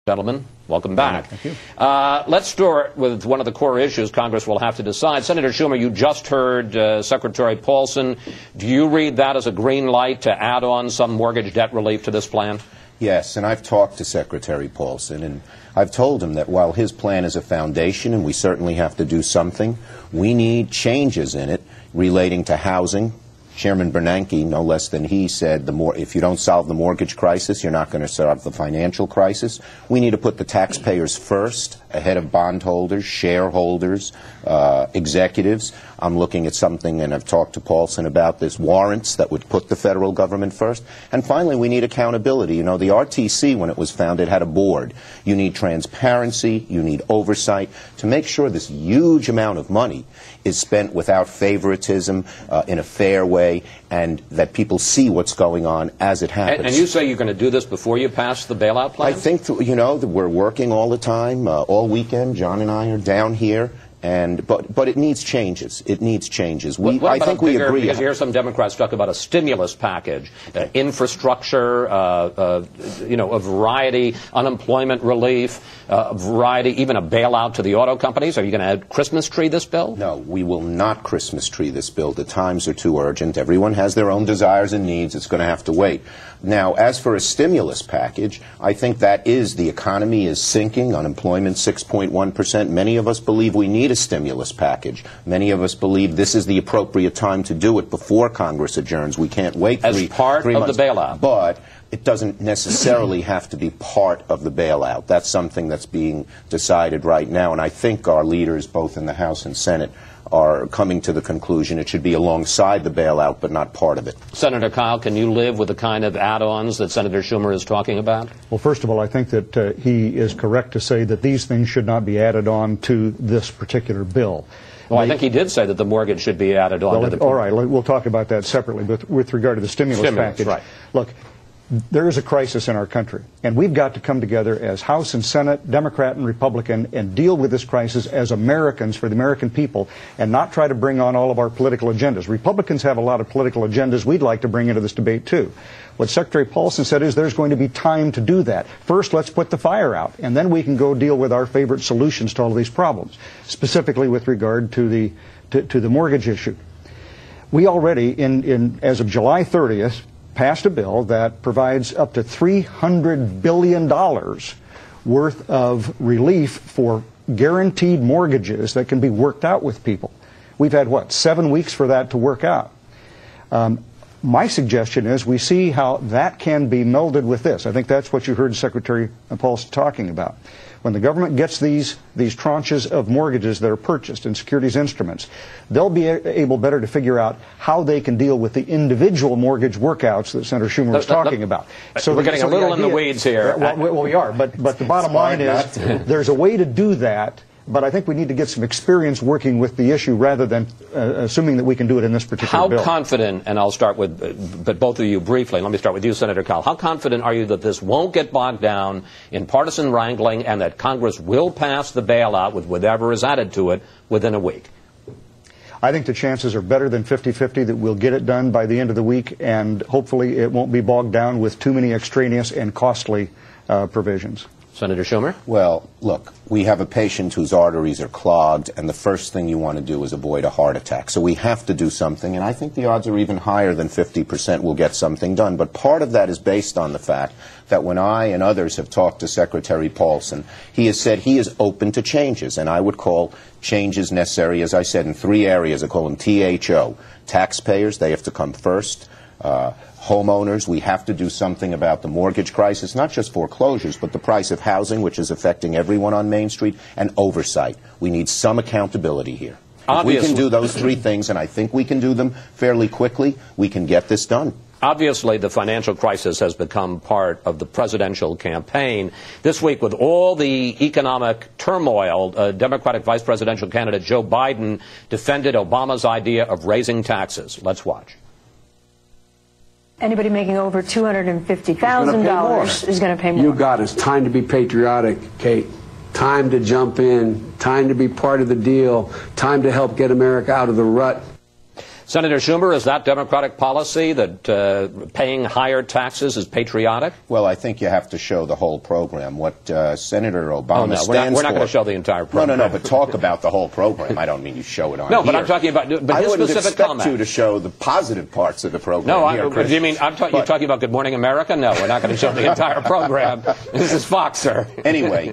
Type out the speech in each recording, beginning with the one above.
Gentlemen, welcome back. Thank you. Let's start with one of the core issues Congress will have to decide. Senator Schumer, you just heard Secretary Paulson. Do you read that as a green light to add on some mortgage debt relief to this plan? Yes, and I've talked to Secretary Paulson, and I've told him that while his plan is a foundation, and we certainly have to do something, we need changes in it relating to housing. Chairman Bernanke, no less than he, said if you don't solve the mortgage crisis, you're not going to solve the financial crisis. We need to put the taxpayers first, ahead of bondholders, shareholders, executives. I'm looking at something, and I've talked to Paulson about this, warrants that would put the federal government first. And finally, we need accountability. You know, the RTC, when it was founded, had a board. You need transparency, you need oversight to make sure this huge amount of money is spent without favoritism, in a fair way, and that people see what's going on as it happens. And you say you're going to do this before you pass the bailout plan? I think, you know, that we're working all the time, all weekend. John and I are down here. But it needs changes. It needs changes. I think we agree. Because you hear some Democrats talk about a stimulus package, infrastructure, you know, a variety, unemployment relief, a variety, even a bailout to the auto companies. Are you going to Christmas tree this bill? No, we will not Christmas tree this bill. The times are too urgent. Everyone has their own desires and needs. It's going to have to wait. Now, as for a stimulus package, I think that the economy is sinking, unemployment 6.1%. Many of us believe we need a stimulus package. Many of us believe this is the appropriate time to do it before Congress adjourns. We can't wait as part of the bailout. But it doesn't necessarily have to be part of the bailout. That's something that's being decided right now, and I think our leaders, both in the House and Senate, are coming to the conclusion it should be alongside the bailout, but not part of it. Senator Kyle, can you live with the kind of add-ons that Senator Schumer is talking about? Well, first of all, I think that he is correct to say that these things should not be added on to this particular bill. Well, I think he did say that the mortgage should be added on to the... All right, we'll talk about that separately, but with regard to the stimulus package. Right. Look, there is a crisis in our country, and we've got to come together as House and Senate, Democrat and Republican, and deal with this crisis as Americans for the American people, and not try to bring on all of our political agendas. Republicans have a lot of political agendas we'd like to bring into this debate, too. What Secretary Paulson said is there's going to be time to do that. First, let's put the fire out, and then we can go deal with our favorite solutions to all of these problems, specifically with regard to the mortgage issue. We already, as of July 30th, passed a bill that provides up to $300 billion worth of relief for guaranteed mortgages that can be worked out with people. We've had, 7 weeks for that to work out. My suggestion is we see how that can be melded with this. I think that's what you heard Secretary Paulson talking about. When the government gets these tranches of mortgages that are purchased in securities instruments, they'll be able better to figure out how they can deal with the individual mortgage workouts that Senator Schumer was talking about. So we're getting a little in the weeds here. Well, we are, but the bottom line is there's a way to do that. But I think we need to get some experience working with the issue rather than assuming that we can do it in this particular bill. How confident, and I'll start with, but both of you briefly, let me start with you, Senator Kyle. How confident are you that this won't get bogged down in partisan wrangling and that Congress will pass the bailout with whatever is added to it within a week? I think the chances are better than 50-50 that we'll get it done by the end of the week, and hopefully it won't be bogged down with too many extraneous and costly provisions. Senator Schumer? Well, look, we have a patient whose arteries are clogged, and the first thing you want to do is avoid a heart attack. So we have to do something, and I think the odds are even higher than 50% we'll get something done. But part of that is based on the fact that when I and others have talked to Secretary Paulson, he has said he is open to changes, and I would call changes necessary, as I said, in 3 areas. I call them THO. Taxpayers, they have to come first. Homeowners, we have to do something about the mortgage crisis, not just foreclosures, but the price of housing, which is affecting everyone on Main Street, and oversight. We need some accountability here. If we can do those 3 things, and I think we can do them fairly quickly, we can get this done. Obviously, the financial crisis has become part of the presidential campaign. This week, with all the economic turmoil, Democratic vice presidential candidate Joe Biden defended Obama's idea of raising taxes. Let's watch. Anybody making over $250,000 is going to pay more. You got it. It's time to be patriotic, Kate. Time to jump in. Time to be part of the deal. Time to help get America out of the rut. Senator Schumer, is that Democratic policy that paying higher taxes is patriotic? Well, I think you have to show the whole program. What Senator Obama stands for. We're not going to show the entire program. No, but talk about the whole program. I don't mean you show it on No, here. but I'm talking about his specific comment. I wouldn't expect you to show the positive parts of the program. No, do you mean you're talking about Good Morning America? No, we're not going to show the entire program. This is Fox, sir. Anyway,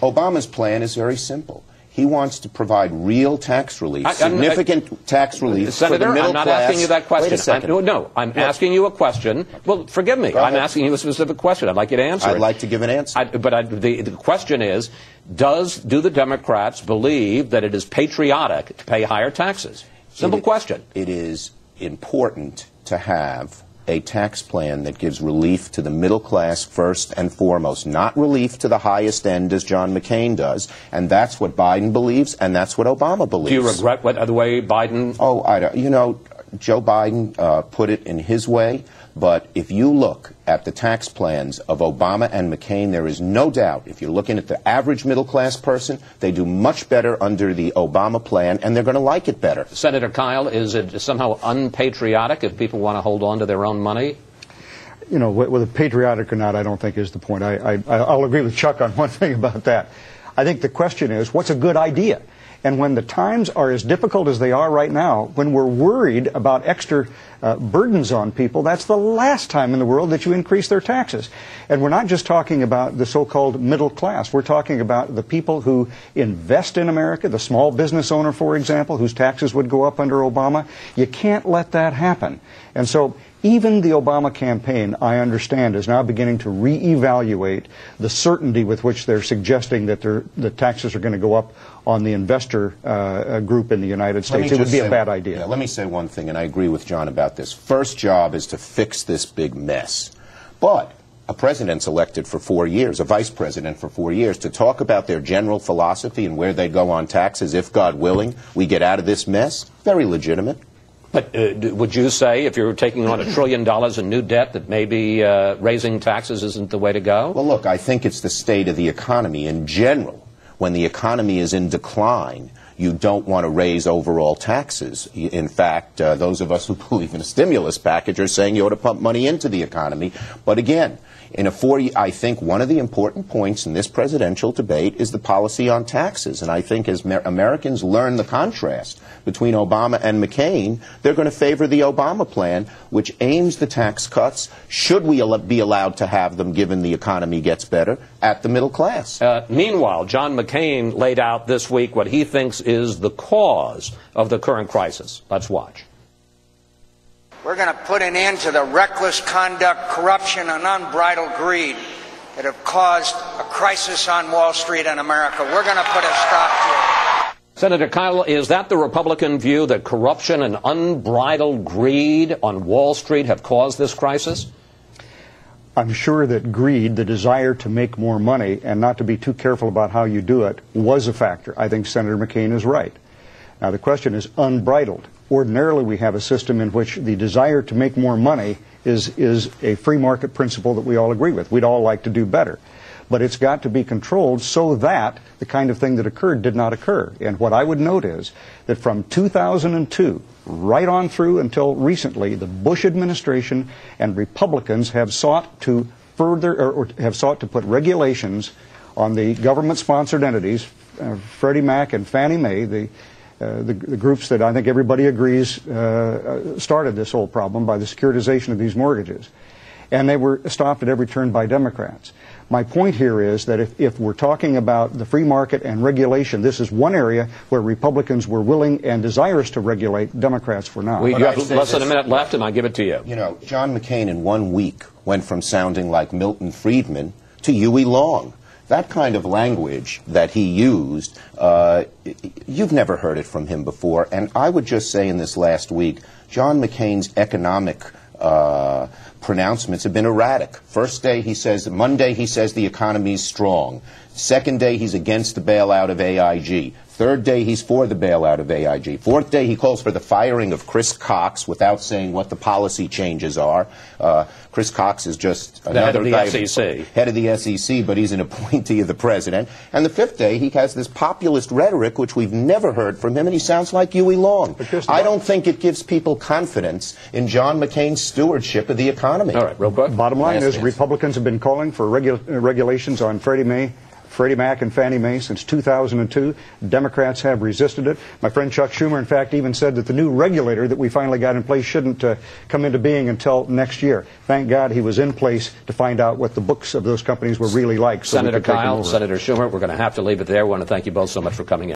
Obama's plan is very simple. He wants to provide real tax relief, significant tax relief Senator, for the middle class. I'm not class. asking you that question. Wait a second. No, I'm asking you a question. Well, forgive me. I'm asking you a specific question. I'd like you to answer it. I'd like to give an answer. The question is, do the Democrats believe that it is patriotic to pay higher taxes? Simple question. It is important to have a tax plan that gives relief to the middle class first and foremost, not relief to the highest end as John McCain does. And that's what Biden believes, and that's what Obama believes. Do you regret the way Biden... Oh, I don't. You know, Joe Biden put it in his way. But if you look at the tax plans of Obama and McCain, there is no doubt, if you're looking at the average middle-class person, they do much better under the Obama plan, and they're going to like it better. Senator Kyle, is it somehow unpatriotic if people want to hold on to their own money? You know, whether patriotic or not, I don't think is the point. I'll agree with Chuck on one thing about that. I think the question is, what's a good idea? And when the times are as difficult as they are right now, when we're worried about extra burdens on people, that's the last time in the world that you increase their taxes. And we're not just talking about the so-called middle class. We're talking about the people who invest in America, the small business owner, for example, whose taxes would go up under Obama. You can't let that happen. And so even the Obama campaign, I understand, is now beginning to reevaluate the certainty with which they're suggesting that the taxes are going to go up on the investor group in the United States. It would be a bad idea. Yeah, let me say one thing, and I agree with John about this. First job is to fix this big mess. But a president's elected for 4 years, a vice president for 4 years, to talk about their general philosophy and where they go on taxes, if, God willing, we get out of this mess, very legitimate. But would you say, if you're taking on $1 trillion in new debt, that maybe raising taxes isn't the way to go? Well, look, I think it's the state of the economy in general. When the economy is in decline, you don't want to raise overall taxes. In fact, those of us who believe in a stimulus package are saying you ought to pump money into the economy. But again, in a 4-year, I think one of the important points in this presidential debate is the policy on taxes. And I think as Americans learn the contrast between Obama and McCain, they're going to favor the Obama plan, which aims the tax cuts, should we be allowed to have them given the economy gets better, at the middle class. Meanwhile, John McCain laid out this week what he thinks is the cause of the current crisis. Let's watch. We're going to put an end to the reckless conduct, corruption, and unbridled greed that have caused a crisis on Wall Street and America. We're going to put a stop to it. Senator Kyle, is that the Republican view, that corruption and unbridled greed on Wall Street have caused this crisis? I'm sure that greed, the desire to make more money and not to be too careful about how you do it, was a factor. I think Senator McCain is right. Now, the question is unbridled. Ordinarily, we have a system in which the desire to make more money is a free market principle that we all agree with. We'd all like to do better. But it's got to be controlled so that the kind of thing that occurred did not occur. And what I would note is that from 2002 right on through until recently, the Bush administration and Republicans have sought to have sought to put regulations on the government-sponsored entities, Freddie Mac and Fannie Mae, the groups that I think everybody agrees started this whole problem by the securitization of these mortgages. And they were stopped at every turn by Democrats. My point here is that if we're talking about the free market and regulation, this is one area where Republicans were willing and desirous to regulate, Democrats were not. You have less than a minute left, and I give it to you. You know, John McCain in 1 week went from sounding like Milton Friedman to Huey Long. That kind of language that he used, you've never heard it from him before. And I would just say in this last week, John McCain's economic pronouncements have been erratic. First day he says, Monday he says the economy's strong. Second day, he's against the bailout of AIG. Third day, he's for the bailout of AIG. Fourth day, he calls for the firing of Chris Cox without saying what the policy changes are. Chris Cox is just another guy, head of the SEC, but he's an appointee of the president. And the fifth day, he has this populist rhetoric, which we've never heard from him, and he sounds like Huey Long. I don't think it gives people confidence in John McCain's stewardship of the economy. All right, real quick. Bottom line is Republicans have been calling for regulations on Freddie Mac and Fannie Mae since 2002. Democrats have resisted it. My friend Chuck Schumer, in fact, even said that the new regulator that we finally got in place shouldn't come into being until next year. Thank God he was in place to find out what the books of those companies were really like. So Senator Kyle, Senator Schumer, we're going to have to leave it there. I want to thank you both so much for coming in.